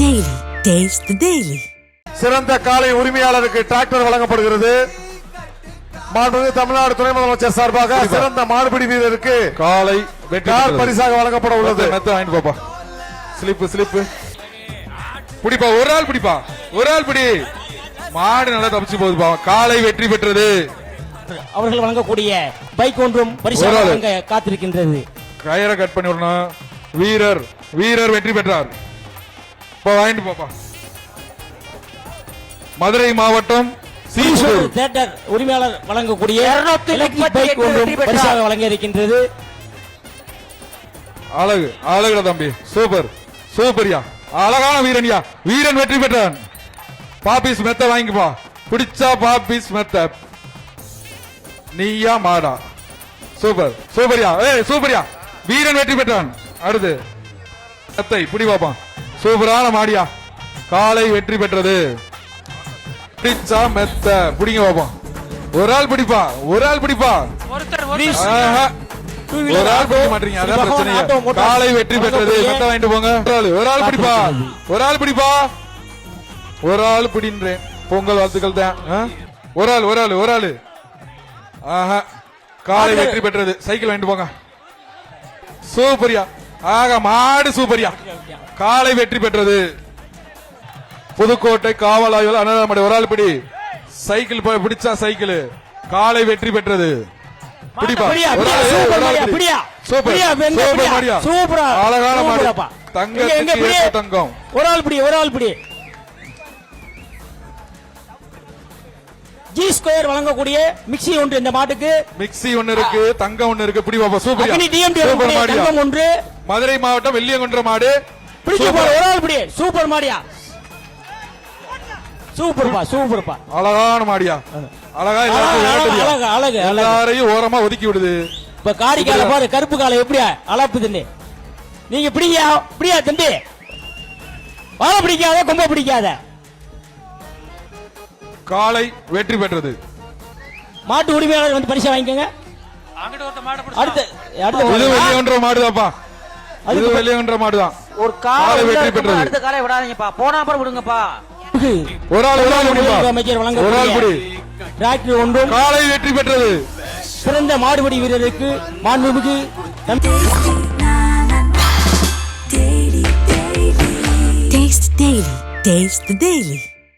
Daily. Taste the Daily. சிறந்த காலை உரிமையாளருக்கு டிராக்டர் வழங்கப்படுகிறது. மாண்புமிகு தமிழ்நாடு துணை முதலமைச்சர் சார்பாக சிறந்த மாடுபிடி வீரருக்கு காலை கார் பரிசாக வழங்கப்பட உள்ளது. வாங்கிட்டு பாப்பா. ஸ்லிப்பு பிடிப்பா, ஒரு ஆள் பிடிப்பா, ஒரு ஆள் பிடி. மாடு நல்லா தப்பிச்சு போகுதுப்பா. காலை வெற்றி பெற்றது. அவர்கள் வழங்கக்கூடிய பைக் ஒன்றும் பரிசாக வழங்க காத்திருக்கின்றது. கயிறை கட் பண்ணி விடணும். வீரர் வெற்றி பெற்றார். வாங்கிட்டு பாப்பா. மதுரை மாவட்டம் தியேட்டர் உரிமையாளர் வழங்கக்கூடிய எலக்ட்ரிக் பைக் ஒன்றும் பரிசாக வழங்க இருக்கின்றது. அழகுடா தம்பி, சூப்பர்யா, அழகான வீரன் வெற்றி பெற்றான். பாபிஸ் மெத்த வாங்கிப்பா. பிடிச்சா பாபிஸ் மெத்த. நீயா மாடா. சூப்பர்யா, வீரன் வெற்றி பெற்றான். அடுத்து மெத்தை பிடி பாப்பா. சூப்பரான மாடியா. காலை வெற்றி பெற்றது. பிடிச்சா மெத்த பிடிங்க பாப்போம். ஒரு ஆள் பிடிப்பா. ஒரு ஆள் பிடிக்க மாட்டீங்க, அதான் பிரச்சனை. காலை வெற்றி பெற்றது. மெத்த வாங்கிட்டு போங்க. ஒரு ஆள் பிடின்றேன். பொங்கல் வாழ்த்துக்கள் தான். ஒரு ஆள் காலை வெற்றி பெற்றது. சைக்கிள் வாங்கிட்டு போங்க. சூப்பரியா. மாடு சூப்பரியா. காலை வெற்றி பெற்றது. புதுக்கோட்டை காவல் ஆய்வு அனதாமடை. ஒரு ஆள் பிடி. சைக்கிள் பிடிச்சா சைக்கிள். காலை வெற்றி பெற்றது. அழகான மாடு. தங்கம். ஒரு ஆள் பிடி. ஜி ஸ்கொயர் வழங்கக்கூடிய மிக்ஸி ஒன்று இந்த மாட்டுக்கு. மிக்ஸி ஒன்னு இருக்கு, தங்கம் ஒன்னு இருக்கு. பிடி பாப்பா. சூப்பர் ஒன்று. மதுரை மாவட்டம் வெள்ளியங்குன்ற மாடு. ஒரு ஆள் பிடி. சூப்பர் மாடியா. சூப்பர்ப்பா. அழகான மாடியா. எல்லாரையும் ஓரமா ஒதுக்கி விடுது. இப்ப காரி கால பாரு, கருப்பு காலை எப்படியா அளப்புதுன்னு. நீங்க பிடியா தம்பி. வாழை பிடிக்காத, கொம்ப பிடிக்காத. காலை வெற்றி பெற்றது. மாட்டு உரிமையாளர் வந்து பரிசு வாங்கிக்கோங்க. அடுத்து வெளியொன்ற மாடுதாப்பா. அது வெளியொன்ற மாடுதான். ஒரு காலை வெற்றி பெற்றது. அடுத்த காலை விடாதீங்கப்பா. போனா அப்புறம் விடுங்கப்பா. ஒரு ஆள் அமைச்சர் வழங்கக்கூடிய டிராக்டர் ஒன்றும் காலை வெற்றி பெற்றது. சிறந்த மாடுபிடி வீரருக்கு மாண்புமிகு Taste the Daily.